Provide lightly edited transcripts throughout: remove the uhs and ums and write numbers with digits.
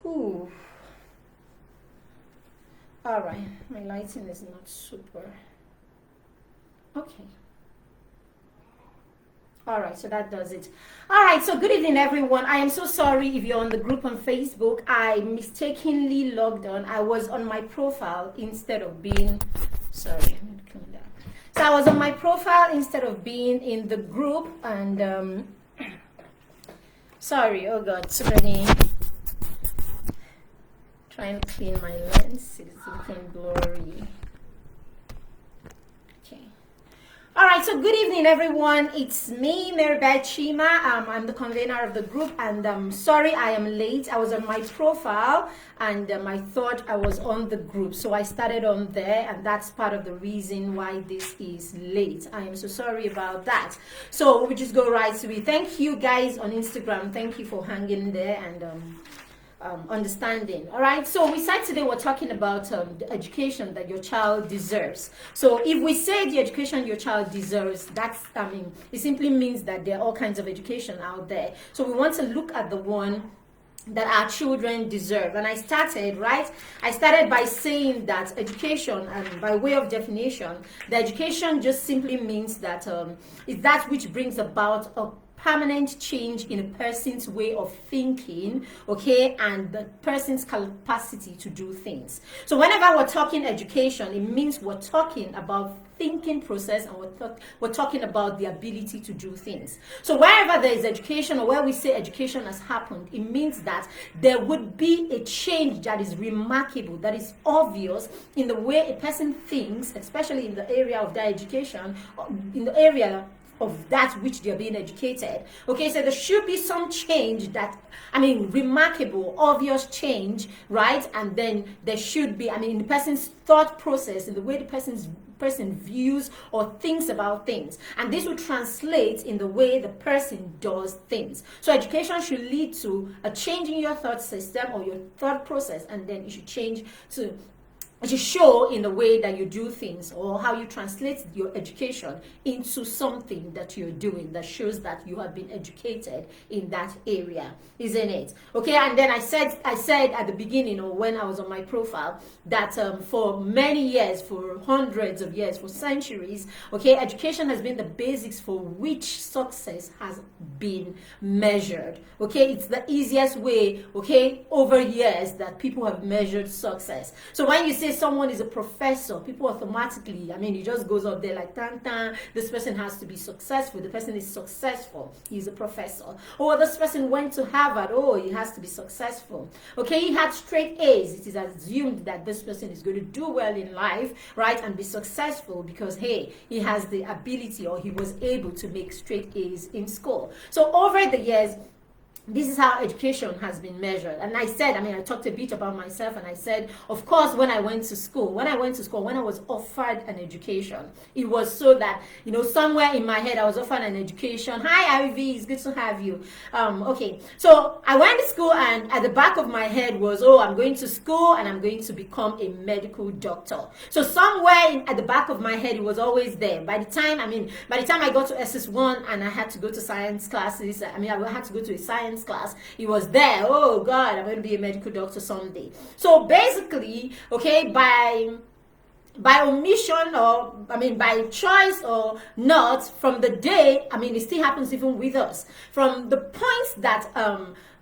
Ooh. All right, my lighting is not super. Okay. All right, so that does it. All right, so good evening, everyone. I am so sorry if you're on the group on Facebook. I mistakenly logged on. I was on my profile instead of being, sorry, I need to clean that. So I was on my profile instead of being in the group, and sorry, oh God, so many. Trying to clean my lens, it's looking blurry. Okay. All right, so good evening, everyone. It's me, Maribeth Chima. I'm the convener of the group, and sorry I am late. I was on my profile, and I thought I was on the group, so I started on there, and that's part of the reason why this is late. I am so sorry about that. So we just go right to it. Thank you guys on Instagram. Thank you for hanging there and understanding. All right, so we said today we're talking about the education that your child deserves. So if we say the education your child deserves, that's, it simply means that there are all kinds of education out there. So we want to look at the one that our children deserve. And I started by saying that education, and by way of definition, the education just simply means that it's that which brings about a permanent change in a person's way of thinking, okay, and the person's capacity to do things. So whenever we're talking education, it means we're talking about thinking process, and we're talking about the ability to do things. So wherever there is education, or where we say education has happened, it means that there would be a change that is remarkable, that is obvious in the way a person thinks, especially in the area of their education, in the area of that which they're being educated. Okay, so there should be some change that, remarkable, obvious change, right? And then there should be, in the person's thought process, in the way the person views or thinks about things. And this will translate in the way the person does things. So education should lead to a change in your thought system or your thought process, and then it should change to show in the way that you do things, or how you translate your education into something that you're doing that shows that you have been educated in that area, isn't it? Okay, and then I said at the beginning, or when I was on my profile, that for many years, for hundreds of years, for centuries, okay, education has been the basics for which success has been measured. Okay, it's the easiest way, okay, over years that people have measured success. So when you say someone is a professor, people automatically, it just goes up there like, tan, tan, this person has to be successful. The person is successful. He's a professor. Or this person went to Harvard. Oh, he has to be successful. Okay, he had straight A's. It is assumed that this person is going to do well in life, right, and be successful because, hey, he has the ability, or he was able to make straight A's in school. So over the years, this is how education has been measured. And I said, I talked a bit about myself, and I said, of course, when I went to school, when I was offered an education, it was so that, somewhere in my head, I was offered an education. Hi, Ivy, it's good to have you. Okay, so I went to school, and at the back of my head was, I'm going to school, and I'm going to become a medical doctor. So somewhere at the back of my head, it was always there. By the time I got to SS1 and I had to go to science classes, I had to go to a science class, it was there. Oh God, I'm going to be a medical doctor someday. So basically, okay, by omission, or by choice or not, from the day, it still happens even with us, from the point that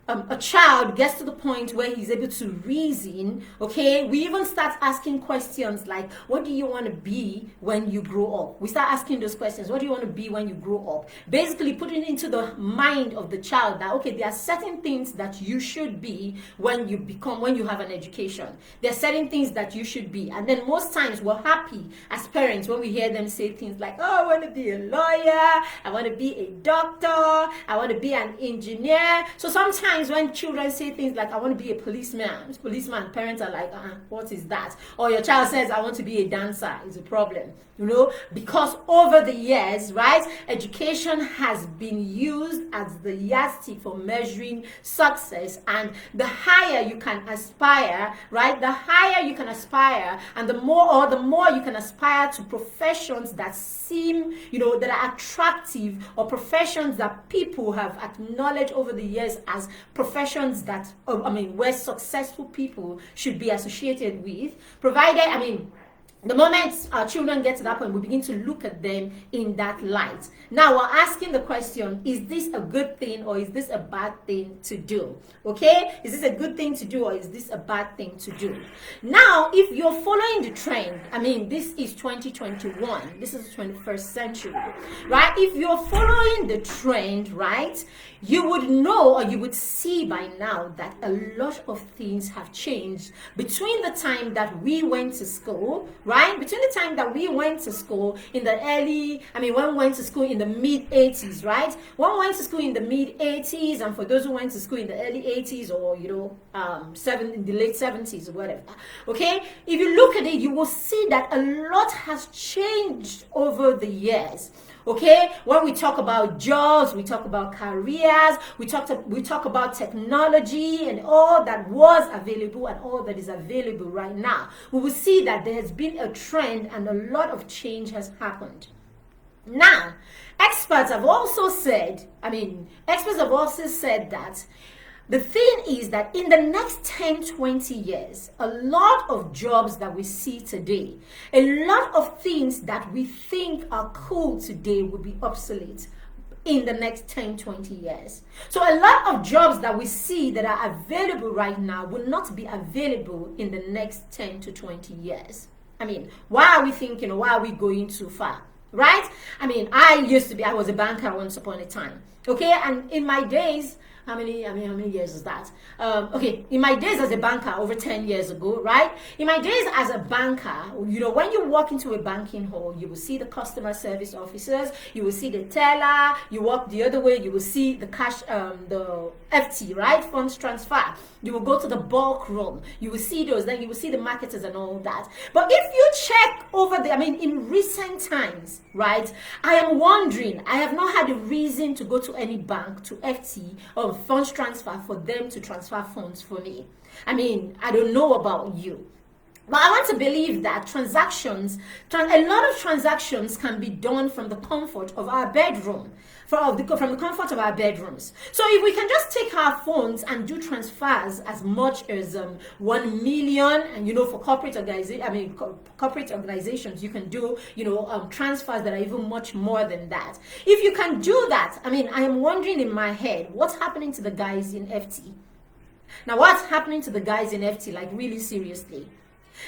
a child gets to the point where he's able to reason, okay, we even start asking questions like, what do you want to be when you grow up? We start asking those questions. What do you want to be when you grow up? Basically putting into the mind of the child that, okay, there are certain things that you should be when you have an education. There are certain things that you should be. And then most times we're happy as parents when we hear them say things like, oh, I want to be a lawyer, I want to be a doctor, I want to be an engineer. So sometimes when children say things like, I want to be a policeman, parents are like, what is that? Or your child says, I want to be a dancer, is a problem. Because over the years, right, education has been used as the yardstick for measuring success, and the higher you can aspire, right, the higher you can aspire, and the more you can aspire to professions that seem, that are attractive, or professions that people have acknowledged over the years as professions that, where successful people should be associated with, provided, the moment our children get to that point, we begin to look at them in that light. Now we're asking the question, is this a good thing or is this a bad thing to do? Okay? Is this a good thing to do or is this a bad thing to do? Now, if you're following the trend, this is 2021. This is the 21st century, right? If you're following the trend, right, you would know or you would see by now that a lot of things have changed between the time that we went to school, right? Between the time that we went to school in the when we went to school in the mid 80s, right? When we went to school in the mid 80s, and for those who went to school in the early 80s or, in the late 70s or whatever, okay? If you look at it, you will see that a lot has changed over the years. Okay, when we talk about jobs, we talk about careers, we talk about technology and all that was available and all that is available right now. We will see that there has been a trend and a lot of change has happened. Now, experts have also said that the thing is that in the next 10, 20 years, a lot of jobs that we see today, a lot of things that we think are cool today will be obsolete in the next 10, 20 years. So a lot of jobs that we see that are available right now will not be available in the next 10 to 20 years. Why are we thinking, why are we going too far? Right? I was a banker once upon a time. Okay, and in my days, how many years is that? In my days as a banker, over 10 years ago, right? In my days as a banker, when you walk into a banking hall, you will see the customer service officers, you will see the teller, you walk the other way, you will see the cash, the FT, right? Funds transfer. You will go to the bulk room, you will see those, then you will see the marketers and all that. But if you check over in recent times, right, I am wondering, I have not had a reason to go to any bank to FT or funds transfer for them to transfer funds for me. I don't know about you, but I want to believe that a lot of transactions can be done from the comfort of our bedroom, from the comfort of our bedrooms. So if we can just take our phones and do transfers as much as 1 million, and for corporate organizations, you can do transfers that are even much more than that. If you can do that, I am wondering in my head, what's happening to the guys in FT? Now, what's happening to the guys in FT? Like, really seriously.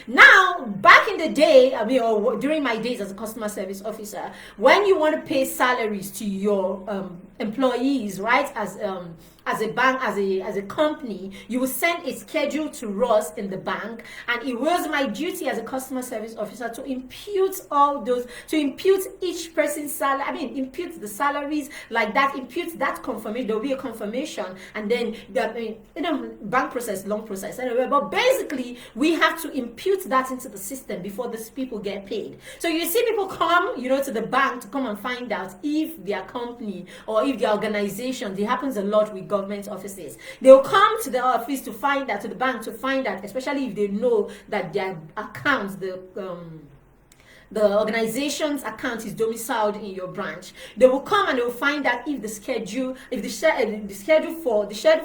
Now, back in the day, or during my days as a customer service officer, when you want to pay salaries to your employees, right, as a bank, as a company, you will send a schedule to us in the bank, and it was my duty as a customer service officer to impute each person's salary, impute the salaries like that, impute that confirmation. There will be a confirmation, and then bank process, long process, anyway. But basically, we have to impute that into the system before these people get paid. So you see people come, to the bank to come and find out if their company or if their organization, it happens a lot with government offices. They'll come to the office to find out, to the bank to find out, especially if they know that their accounts, the organization's account is domiciled in your branch. They will come and they will find out if the schedule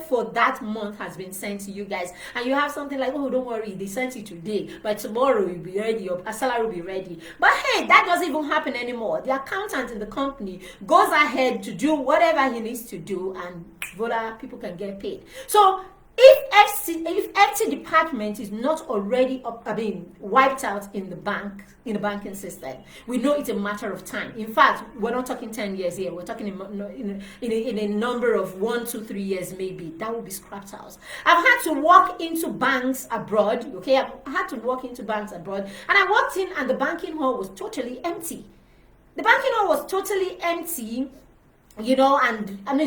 for that month has been sent to you guys. And you have something like, oh, don't worry, they sent it today, but tomorrow you'll be ready, your salary will be ready. But hey, that doesn't even happen anymore. The accountant in the company goes ahead to do whatever he needs to do, and voila, people can get paid. So if FT department is not already wiped out in the banking system, we know it's a matter of time. In fact, we're not talking 10 years here. We're talking in a number of 1, 2, 3 years maybe. That will be scrapped out. I've had to walk into banks abroad. Okay, I've had to walk into banks abroad, and I walked in, and the banking hall was totally empty. The banking hall was totally empty.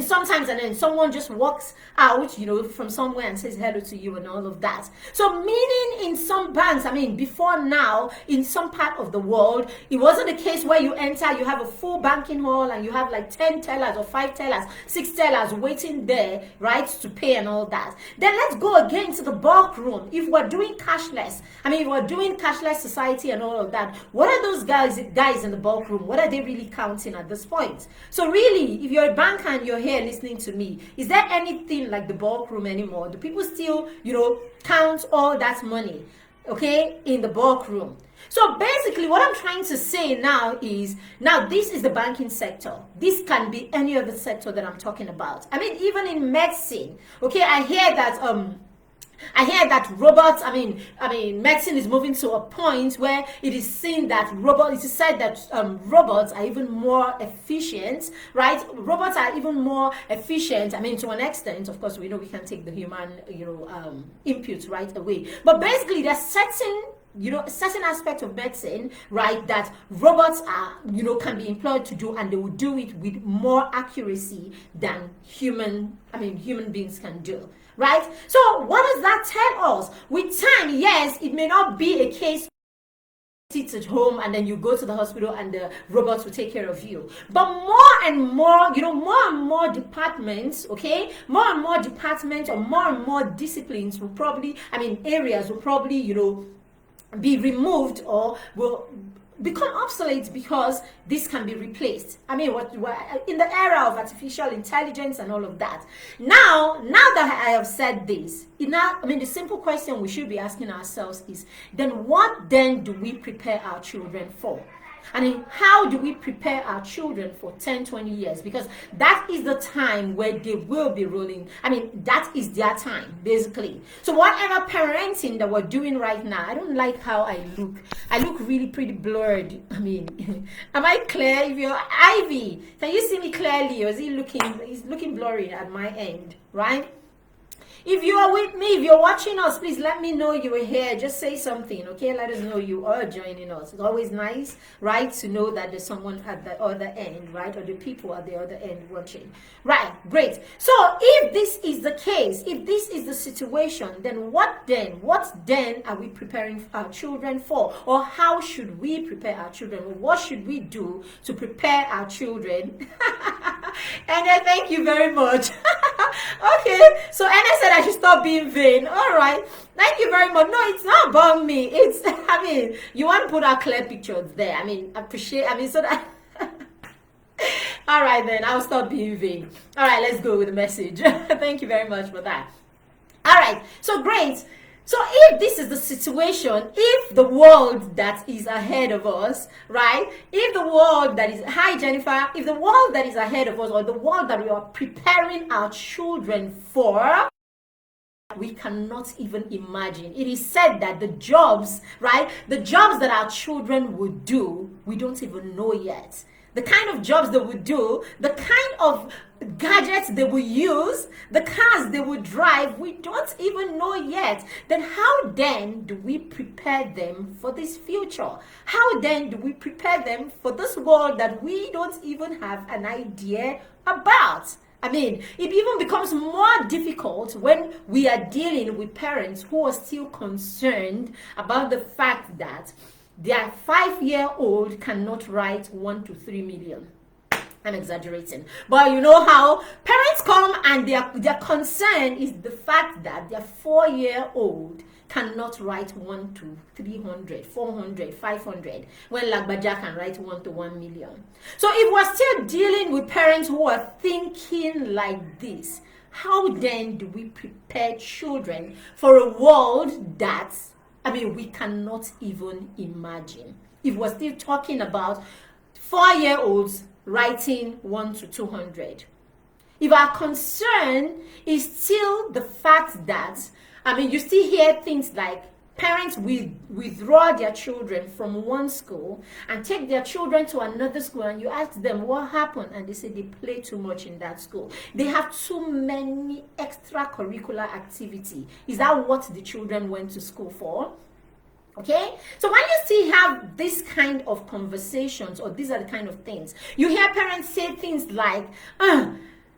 Sometimes, and then someone just walks out, from somewhere and says hello to you and all of that. So meaning in some banks, before now, in some part of the world, it wasn't the case where you enter, you have a full banking hall and you have like 10 tellers or 5 tellers, 6 tellers waiting there, right, to pay and all that. Then let's go again to the bulk room. If we're doing cashless, if we're doing cashless society and all of that, what are those guys in the bulk room? What are they really counting at this point? So really, if you're a banker and you're here listening to me, is there anything like the bulk room anymore? Do people still, count all that money, okay, in the bulk room? So basically what I'm trying to say now is, this is the banking sector. This can be any other sector that I'm talking about. I mean, even in medicine, okay, I hear that robots, medicine is moving to a point where it is seen that robots are even more efficient, right? Robots are even more efficient. To an extent, of course, we know we can take the human, input right away. But basically, there's certain aspect of medicine, right, that robots are, can be employed to do, and they will do it with more accuracy than human beings can do. Right? So what does that tell us? With time, yes, it may not be a case sit at home and then you go to the hospital and the robots will take care of you. But more and more departments, okay, more and more departments or more and more disciplines will probably, areas will probably, be removed or will become obsolete because this can be replaced. What in the era of artificial intelligence and all of that. Now that I have said this, the simple question we should be asking ourselves is, then what then do we prepare our children for? How do we prepare our children for 10, 20 years? Because that is the time where they will be rolling. That is their time, basically. So whatever parenting that we're doing right now, I don't like how I look. I look really pretty blurred. Am I clear? If you're Ivy, can you see me clearly? Or is he's looking blurry at my end, right? If you are with me, if you're watching us, please let me know you are here. Just say something, okay? Let us know you are joining us. It's always nice, right, to know that there's someone at the other end, right? Or the people at the other end watching. Right, great. So if this is the case, if this is the situation, then what then are we preparing our children for? Or how should we prepare our children? Or what should we do to prepare our children? And thank you very much. Okay, so Anna said I should stop being vain. All right, thank you very much. No, it's not about me. It's, you want to put out clear pictures there. So that. All right, then I'll stop being vain. All right, let's go with the message. Thank you very much for that. All right, so great. So if this is the situation, if the world that is ahead of us, right? If the world that is, hi Jennifer, if the world that is ahead of us, or the world that we are preparing our children for, we cannot even imagine. It is said that the jobs, right? The jobs that our children would do, we don't even know yet. The kind of jobs they would do, the kind of gadgets they will use, the cars they will drive, we don't even know yet. Then how then do we prepare them for this future? How then do we prepare them for this world that we don't even have an idea about? It even becomes more difficult when we are dealing with parents who are still concerned about the fact that their 5-year-old cannot write 1 to 3 million. I'm exaggerating, but you know how parents come and their concern is the fact that their 4-year-old cannot write 1 to 300, 400, 500, when Lagbaja can write 1 to 1 million. So if we're still dealing with parents who are thinking like this, how then do we prepare children for a world that we cannot even imagine? If we're still talking about 4-year-olds writing 1 to 200. If our concern is still the fact that, you still hear things like parents withdraw their children from one school and take their children to another school, and you ask them what happened, and they say they play too much in that school. They have too many extracurricular activity. Is that what the children went to school for? Okay, so when you still have this kind of conversations, or these are the kind of things, you hear parents say things like,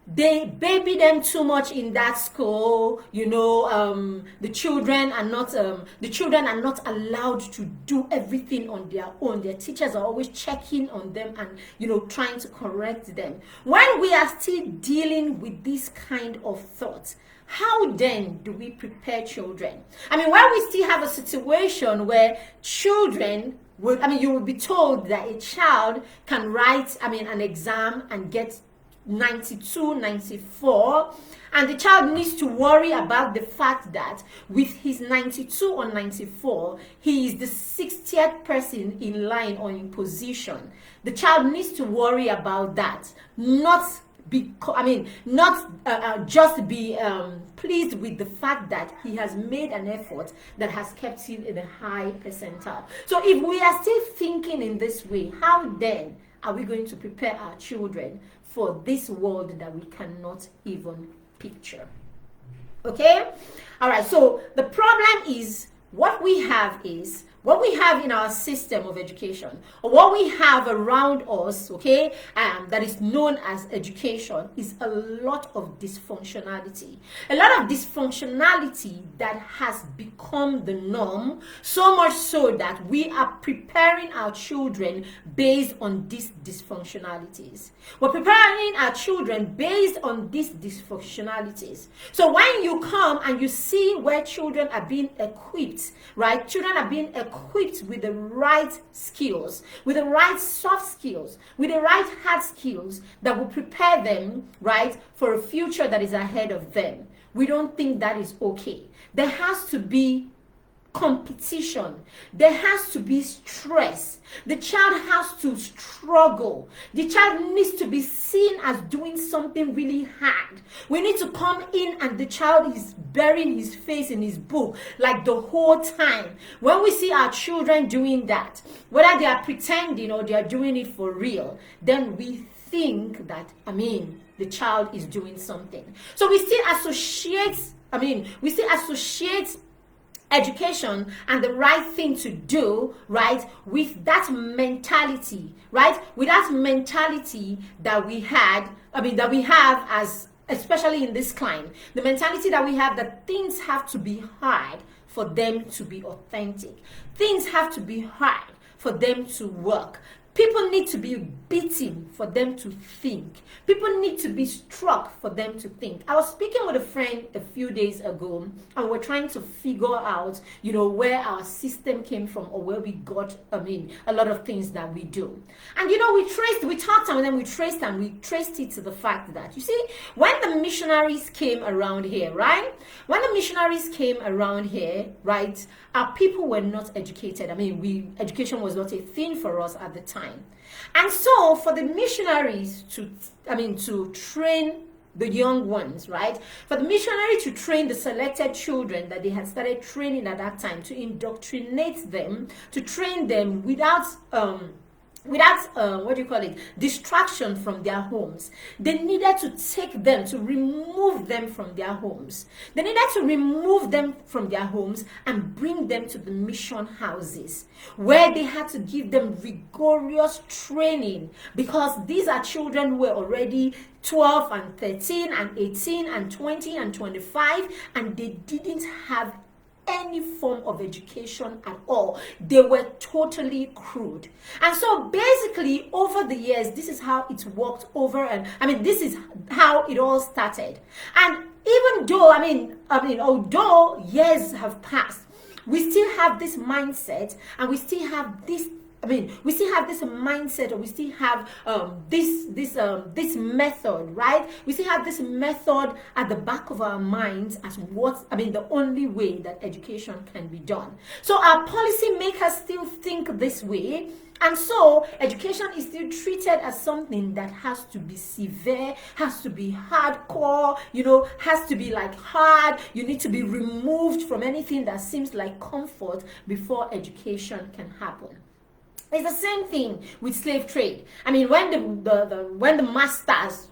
they baby them too much in that school, the children are not allowed to do everything on their own. Their teachers are always checking on them and trying to correct them. When we are still dealing with this kind of thoughts, how then do we prepare children? When we still have a situation where children would, you will be told that a child can write, an exam and get 92, 94, and the child needs to worry about the fact that with his 92 or 94, he is the 60th person in line or in position. The child needs to worry about that, not just be pleased with the fact that he has made an effort that has kept him in a high percentile. So if we are still thinking in this way, how then are we going to prepare our children for this world that we cannot even picture? Okay? All right, so the problem is what we have in our system of education, or what we have around us, okay, that is known as education, is a lot of dysfunctionality. A lot of dysfunctionality that has become the norm, so much so that we are preparing our children based on these dysfunctionalities. We're preparing our children based on these dysfunctionalities. So when you come and you see where children are being equipped, right? Children are being equipped with the right skills, with the right soft skills, with the right hard skills that will prepare them, right, for a future that is ahead of them. We don't think that is okay. There has to be competition. There has to be stress. The child has to struggle. The child needs to be seen as doing something really hard. We need to come in and the child is burying his face in his book like the whole time. When we see our children doing that, whether they are pretending or they are doing it for real, then we think that, the child is doing something. So we still associate education and the right thing to do, right, with that mentality, right, with that mentality that we have as, especially in this climate, the mentality that we have that things have to be hard for them to be authentic. Things have to be hard for them to work. People need to be beaten for them to think. People need to be struck for them to think. I was speaking with a friend a few days ago, and we're trying to figure out, where our system came from, or where we got, a lot of things that we do. And, we talked and then we traced it to the fact that, you see, when the missionaries came around here, right? When the missionaries came around here, right, our people were not educated. Education was not a thing for us at the time. And so for the missionaries to train the young ones, right? For the missionary to train the selected children that they had started training at that time, to indoctrinate them, to train them without distraction from their homes. They needed to take them, to remove them from their homes. They needed to remove them from their homes and bring them to the mission houses, where they had to give them rigorous training, because these are children who were already 12 and 13 and 18 and 20 and 25, and they didn't have any form of education at all. They were totally crude. And so basically over the years, this is how it worked over, and this is how it all started. And even though although years have passed, we still have this mindset, and we still have this mindset, or we still have this method, right? We still have this method at the back of our minds as the only way that education can be done. So our policymakers still think this way, and so education is still treated as something that has to be severe, has to be hardcore, has to be like hard. You need to be removed from anything that seems like comfort before education can happen. It's the same thing with slave trade. When the masters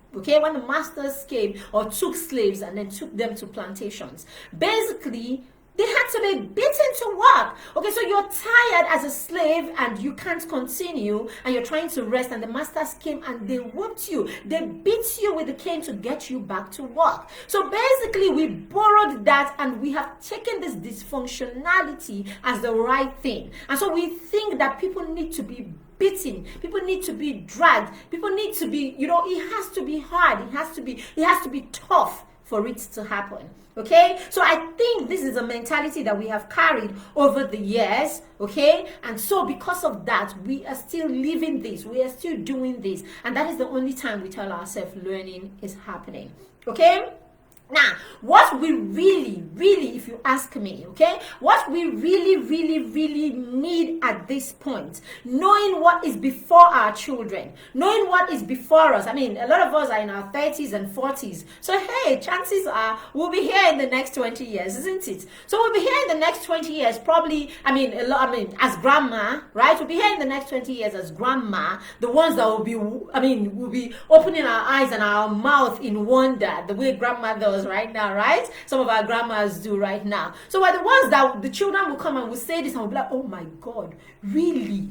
came or took slaves and then took them to plantations, basically they had to be beaten to work. Okay, so you're tired as a slave and you can't continue, and you're trying to rest, and the masters came and they whooped you. They beat you with the cane to get you back to work. So basically we borrowed that, and we have taken this dysfunctionality as the right thing. And so we think that people need to be beaten, people need to be dragged, people need to be, it has to be hard, it has to be tough for it to happen. Okay, so I think this is a mentality that we have carried over the years. Okay, and so because of that, we are still living this, we are still doing this, and that is the only time we tell ourselves learning is happening. Okay. Now, what we really, if you ask me, okay, what we really need at this point, knowing what is before our children, knowing what is before us. I mean, a lot of us are in our 30s and 40s. So, hey, chances are we'll be here in the next 20 years, isn't it? So, we'll be here in the next 20 years, probably, as grandma, right? We'll be here in the next 20 years as grandma, the ones that will be opening our eyes and our mouth in wonder, the way grandmothers right now, right? Some of our grandmas do right now. So we're the ones that the children will come and will say this and will be like, oh my God, really?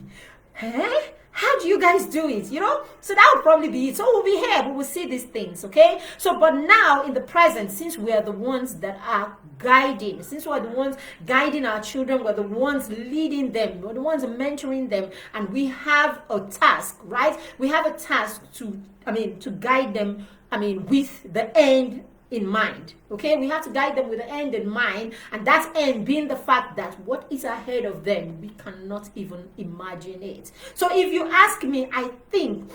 How do you guys do it? You know? So that would probably be it. So we'll be here, but we'll see these things, okay? So, but now in the present, since we are the ones that are guiding, since we're the ones guiding our children, we're the ones leading them, we're the ones mentoring them, and we have a task, right? We have a task to guide them, with the end in mind. Okay, we have to guide them with the end in mind, and that end being the fact that what is ahead of them, we cannot even imagine it. So if you ask me, I think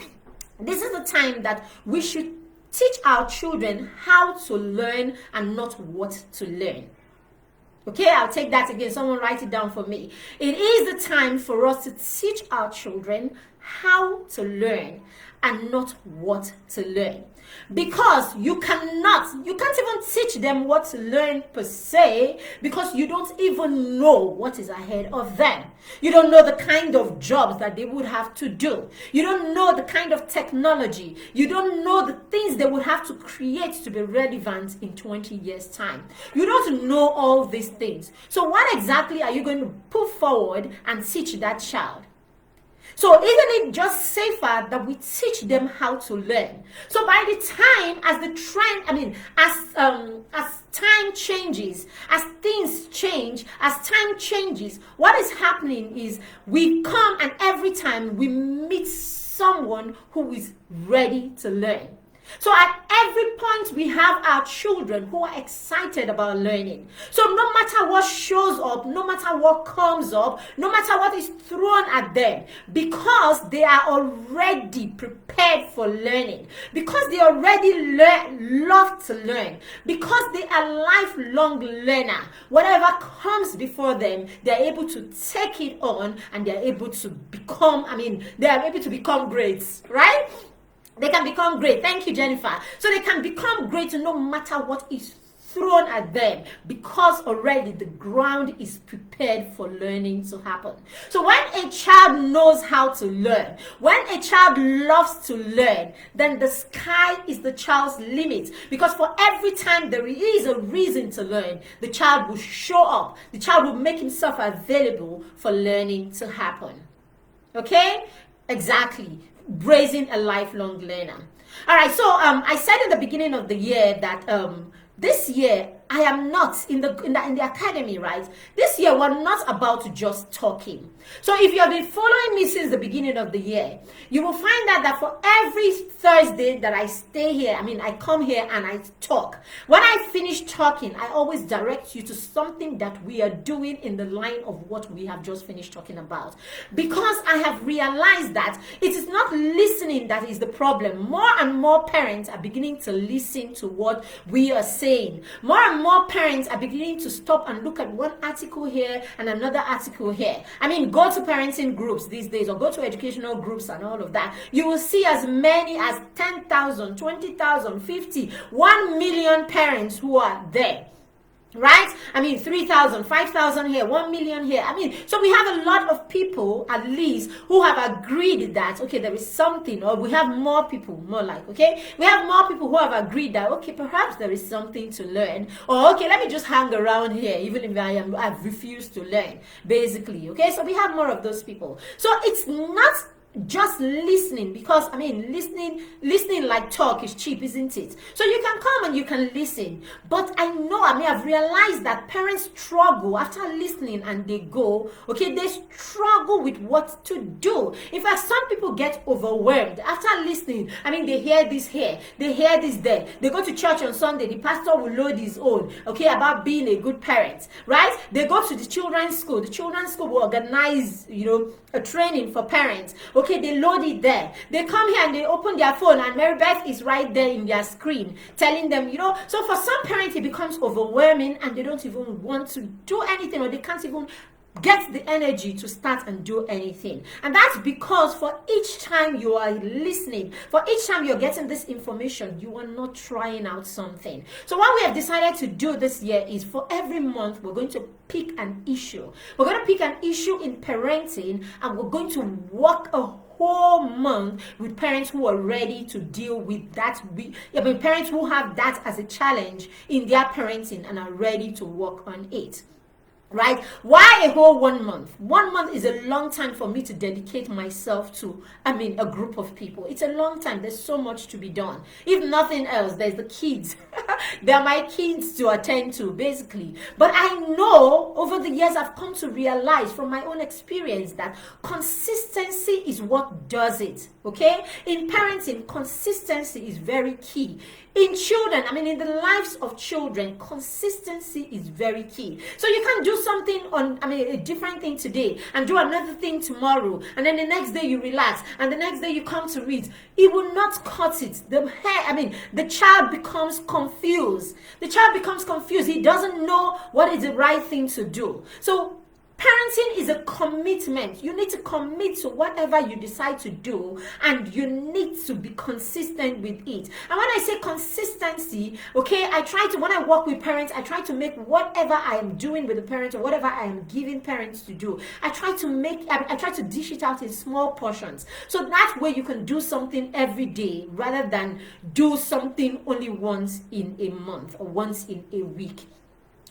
this is the time that we should teach our children how to learn and not what to learn. Okay, I'll take that again. Someone write it down for me. It is the time for us to teach our children how to learn and not what to learn. Because you can't even teach them what to learn per se, because you don't even know what is ahead of them. You don't know the kind of jobs that they would have to do. You don't know the kind of technology. You don't know the things they would have to create to be relevant in 20 years' time. You don't know all these things. So what exactly are you going to put forward and teach that child? So isn't it just safer that we teach them how to learn? So by the time, as time changes, as things change, as time changes, what is happening is we come and every time we meet someone who is ready to learn. So at every point we have our children who are excited about learning. So no matter what shows up, no matter what comes up, no matter what is thrown at them, because they are already prepared for learning, because they already love to learn, because they are lifelong learner, whatever comes before them, they are able to take it on and they are able to become great, right? They can become great. Thank you, Jennifer. So they can become great no matter what is thrown at them, because already the ground is prepared for learning to happen. So when a child knows how to learn, when a child loves to learn, then the sky is the child's limit, because for every time there is a reason to learn, the child will show up. The child will make himself available for learning to happen. Okay? Exactly. Raising a lifelong learner. All right, so I said in the beginning of the year that this year I am not in the academy, right? This year we're not about just talking. So if you have been following me since the beginning of the year, you will find out that for every Thursday that I stay here, I come here and I talk. When I finish talking, I always direct you to something that we are doing in the line of what we have just finished talking about. Because I have realized that it is not listening that is the problem. More and more parents are beginning to listen to what we are saying. More and more parents are beginning to stop and look at one article here and another article here. Go to parenting groups these days, or go to educational groups and all of that. You will see as many as 10,000, 20,000, 50, 1 million parents who are there. Right? 3,000, 5,000 here, 1 million here. So we have a lot of people, at least, who have agreed that, okay, there is something, or we have more people, we have more people who have agreed that, okay, perhaps there is something to learn, or okay, let me just hang around here, even if I've refused to learn, basically, okay? So we have more of those people. So it's not just listening, because listening like talk is cheap, isn't it? So you can come and you can listen, but I've realized that parents struggle after listening, and they go, okay, they struggle with what to do. In fact, some people get overwhelmed after listening. They hear this here, they hear this there, they go to church on Sunday, the pastor will load his own, okay, about being a good parent, right? They go to the children's school will organize, a training for parents, okay, they load it there. They come here and they open their phone, and Mary Beth is right there in their screen telling them, so for some parents it becomes overwhelming, and they don't even want to do anything, or they can't even get the energy to start and do anything. And that's because for each time you are listening, for each time you're getting this information, you are not trying out something. So what we have decided to do this year is, for every month we're going to pick an issue. We're going to pick an issue in parenting, and we're going to work a whole month with parents who are ready to deal with that. Parents who have that as a challenge in their parenting and are ready to work on it. Right? Why a whole 1 month? 1 month is a long time for me to dedicate myself to, a group of people. It's a long time. There's so much to be done. If nothing else, there's the kids. They're my kids to attend to, basically. But I know over the years I've come to realize from my own experience that consistency is what does it. Okay? In parenting, consistency is very key. In children, in the lives of children, consistency is very key. So you can do something on, a different thing today, and do another thing tomorrow, and then the next day you relax, and the next day you come to read. It will not cut it. The child becomes confused. He doesn't know what is the right thing to do. So parenting is a commitment. You need to commit to whatever you decide to do, and you need to be consistent with it. And when I say consistency, okay, when I work with parents, I try to make whatever I am doing with the parents, or whatever I am giving parents to do, I try to dish it out in small portions. So that way you can do something every day, rather than do something only once in a month or once in a week.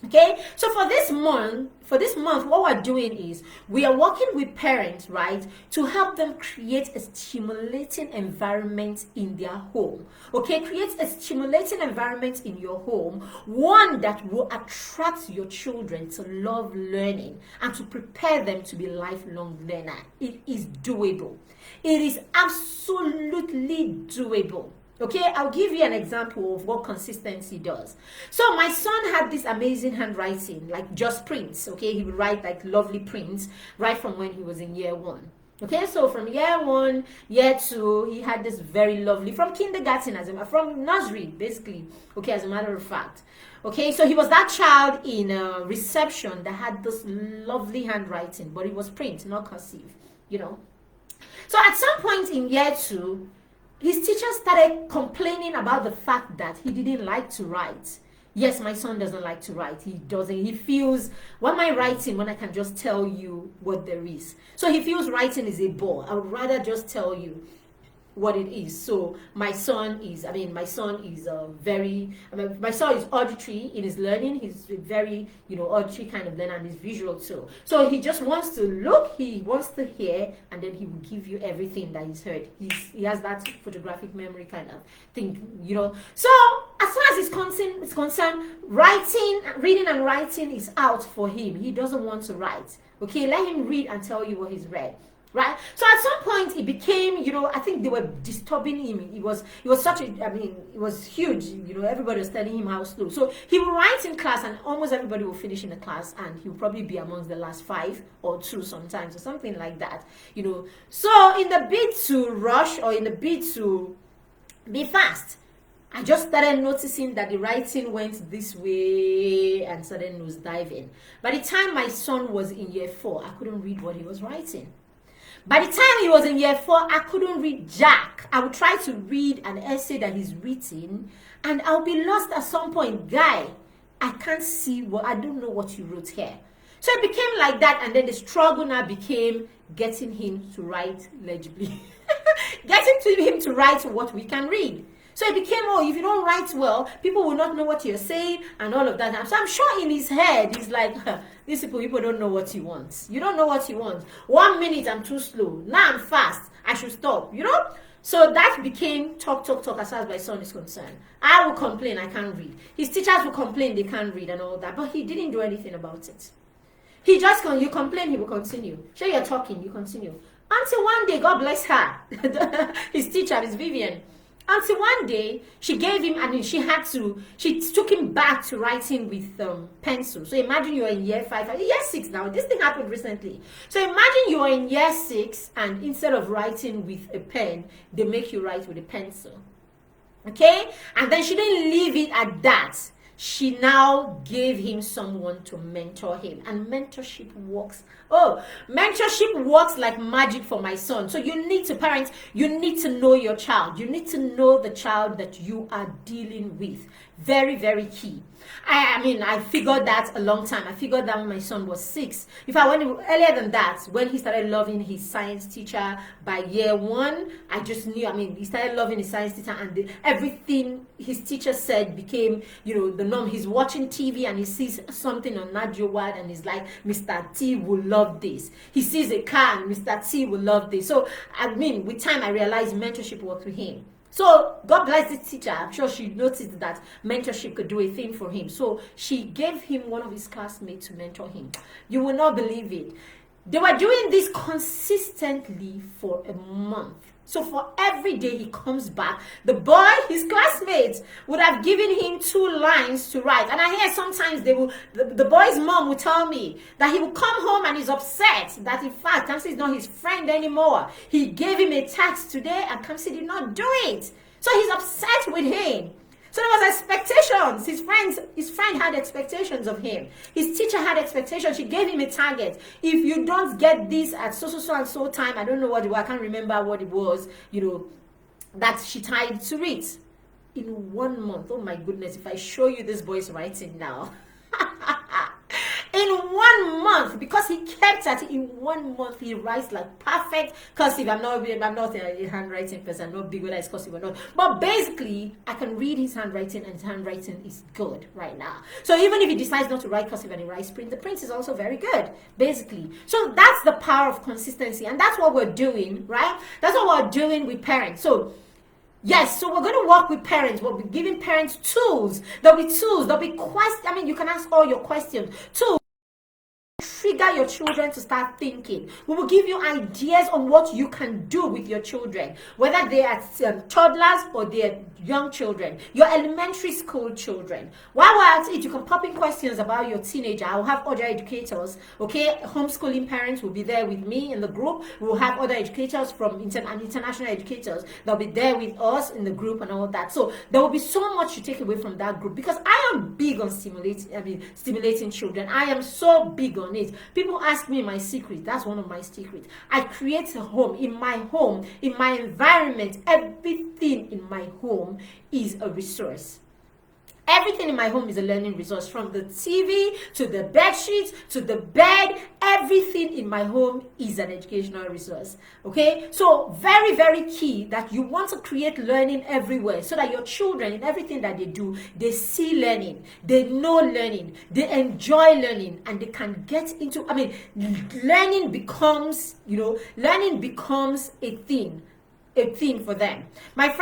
Okay, so for this month, what we're doing is we are working with parents, right, to help them create a stimulating environment in their home. Okay, create a stimulating environment in your home, one that will attract your children to love learning and to prepare them to be lifelong learners. It is doable. It is absolutely doable. Okay, I'll give you an example of what consistency does. So my son had this amazing handwriting, like just prints. Okay, he would write like lovely prints right from when he was in year 1. Okay, so from year 1, year 2, he had this very lovely, from kindergarten, from nursery, basically. Okay, as a matter of fact. Okay, so he was that child in reception that had this lovely handwriting, but it was print, not cursive, So at some point in year 2, his teacher started complaining about the fact that he didn't like to write. Yes, my son doesn't like to write. He doesn't. He feels, what am I writing when I can just tell you what there is? So he feels writing is a bore. I would rather just tell you what it is. So my son is auditory in his learning. He's very, auditory kind of learner, and he's visual too. So he just wants to look, he wants to hear, and then he will give you everything that he's heard. He has that photographic memory kind of thing, So as far as it's concerned, reading and writing is out for him. He doesn't want to write. Okay, let him read and tell you what he's read. Right? So at some point it became, I think they were disturbing him. It was huge. Everybody was telling him how slow. So he would write in class, and almost everybody will finish in the class, and he will probably be amongst the last 5 or 2 sometimes, or something like that. So in the bid to rush, or in the bid to be fast, I just started noticing that the writing went this way and started nose diving. By the time my son was in year 4, I couldn't read what he was writing. By the time he was in year 4, I couldn't read jack. I would try to read an essay that he's written, and I'll be lost at some point. Guy, I can't see I don't know what you wrote here. So it became like that, and then the struggle now became getting him to write legibly. Getting him to write what we can read. So it became, oh, if you don't write well, people will not know what you're saying and all of that. So I'm sure in his head, he's like, these people don't know what he wants. You don't know what he wants. 1 minute, I'm too slow. Now I'm fast. I should stop, So that became talk as far as my son is concerned. I will complain, I can't read. His teachers will complain, they can't read and all that. But he didn't do anything about it. He just, you complain, he will continue. Sure, you're talking, you continue. Until one day, God bless her, his teacher, Miss Vivian. Until one day, she gave him, she took him back to writing with pencil. So imagine you're in year 5, year 6 now. This thing happened recently. So imagine you're in year 6 and instead of writing with a pen, they make you write with a pencil. Okay? And then she didn't leave it at that. She now gave him someone to mentor him. And mentorship works. Oh, mentorship works like magic for my son. So parents, you need to know your child. You need to know the child that you are dealing with. Very, very key. I figured that a long time. I figured that when my son was 6. If I went earlier than that, when he started loving his science teacher by year 1, I just knew. He started loving his science teacher, and everything his teacher said became, the norm. He's watching TV and he sees something on Nadio Wad and he's like, Mr. T will love this. He sees a car and Mr. T will love this. So, with time, I realized mentorship worked with him. So God bless this teacher. I'm sure she noticed that mentorship could do a thing for him. So she gave him one of his classmates to mentor him. You will not believe it. They were doing this consistently for a month. So for every day he comes back, the boy, his classmates, would have given him 2 lines to write. And I hear sometimes the boy's mom would tell me that he would come home and he's upset that in fact Kamsi is not his friend anymore. He gave him a task today and Kamsi did not do it. So he's upset with him. So there was expectations. His friend had expectations of him. His teacher had expectations. She gave him a target. If you don't get this at so and so time, I don't know what it was, I can't remember what it was, that she tied to it. In 1 month, oh my goodness, if I show you this boy's writing now. In 1 month, because he kept at it, in 1 month he writes like perfect cursive. I'm not a handwriting person. I'm not big whether it's cursive or not. But basically, I can read his handwriting, and his handwriting is good right now. So even if he decides not to write cursive and he writes print, the print is also very good, basically. So that's the power of consistency, and that's what we're doing, right? That's what we're doing with parents. So yes, so we're going to work with parents. We'll be giving parents tools. There'll be tools. There'll be questions. You can ask all your questions. Tools. Trigger your children to start thinking. We will give you ideas on what you can do with your children, whether they are toddlers or they're young children, your elementary school children. While we're at it, you can pop in questions about your teenager. I'll have other educators, okay? Homeschooling parents will be there with me in the group. We'll have other educators from international educators. They'll be there with us in the group and all that. So there will be so much to take away from that group, because I am big on stimulating children. I am so big on it. People ask me my secret. That's one of my secrets. I create a home, in my environment. Everything in my home is a resource. Everything in my home is a learning resource, from the TV to the bed sheets to the bed. Everything in my home is an educational resource. Okay, so very, very key that you want to create learning everywhere, so that your children, in everything that they do, they see learning, they know learning, they enjoy learning, and they can get into. Learning becomes a thing for them. My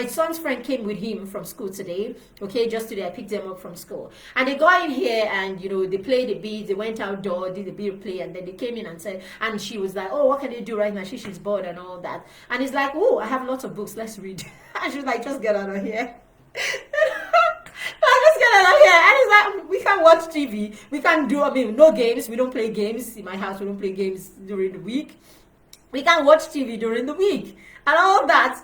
son's friend came with him from school today. Okay, just today I picked them up from school, and they got in here and they played the beads. They went outdoor, did the bead play, and then they came in and said, and she was like, "Oh, what can they do right now? She's bored and all that." And he's like, "Oh, I have lots of books. Let's read." And she was like, "Just get out of here." Let's get out of here. And it's like, we can watch TV. We can do. No games. We don't play games in my house. We don't play games during the week. We can watch TV during the week and all that,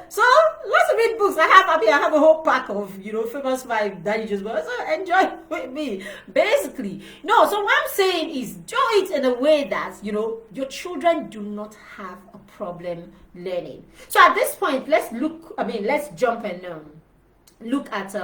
So let's read books. I have a whole pack of, famous 5 Daddy Just Boys. So enjoy with me, basically. No, so what I'm saying is, do it in a way that, your children do not have a problem learning. So at this point, let's jump and look at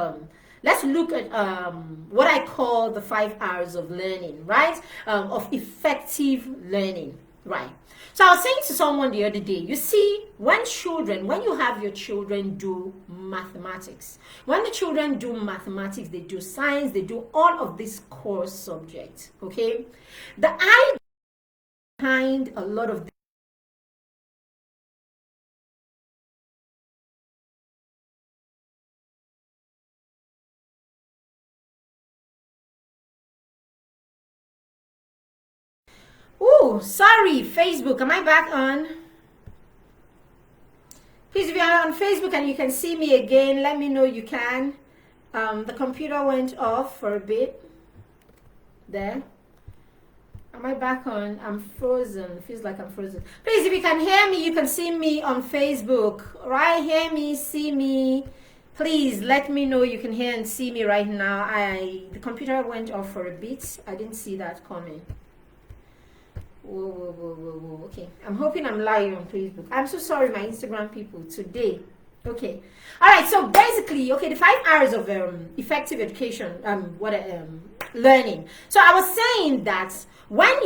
what I call the 5 R's of learning, right? Of effective learning. Right. So I was saying to someone the other day, you see, when you have your children do mathematics, when the children do mathematics, they do science, they do all of these core subjects, okay? The idea behind a lot of oh, sorry, Facebook. Am I back on? Please, if you are on Facebook and you can see me again, let me know you can. The computer went off for a bit. There. Am I back on? I'm frozen. It feels like I'm frozen. Please, if you can hear me, you can see me on Facebook. Right? Hear me, see me. Please let me know you can hear and see me right now. The computer went off for a bit. I didn't see that coming. Whoa. Okay. I'm hoping I'm live on Facebook. I'm so sorry, my Instagram people, today. Okay. All right. So basically, okay, the 5 hours of effective education, learning. So I was saying that when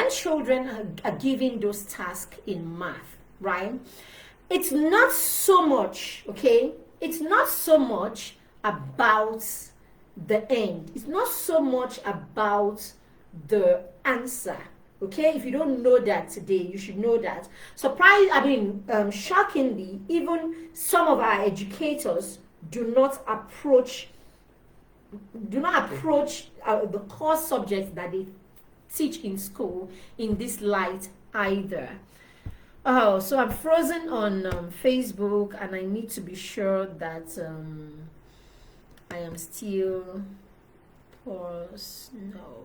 children are given those tasks in math, right? It's not so much, okay? It's not so much about the end. It's not so much about the answer. Okay, if you don't know that today, you should know that. Shockingly, even some of our educators do not approach the core subjects that they teach in school in this light either. Oh, so I'm frozen on Facebook, and I need to be sure that I am still pause. No.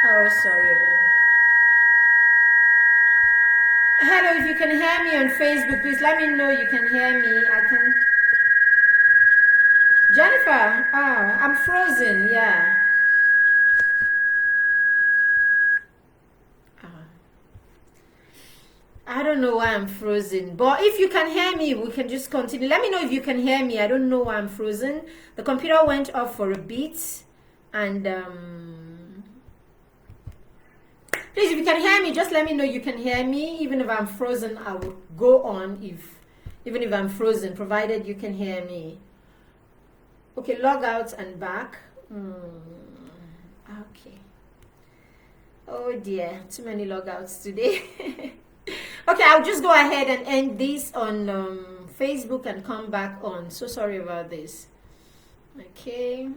Oh, sorry. Hello, if you can hear me on Facebook, please let me know you can hear me. I can. Jennifer, I'm frozen. Yeah. I don't know why I'm frozen, but if you can hear me, we can just continue. Let me know if you can hear me. I don't know why I'm frozen. The computer went off for a bit, and please, if you can hear me, just let me know you can hear me. Even if I'm frozen, I will go on. Even if I'm frozen, provided you can hear me. Okay, log out and back. Okay. Oh dear, too many logouts today. Okay, I'll just go ahead and end this on Facebook and come back on. So sorry about this. Okay.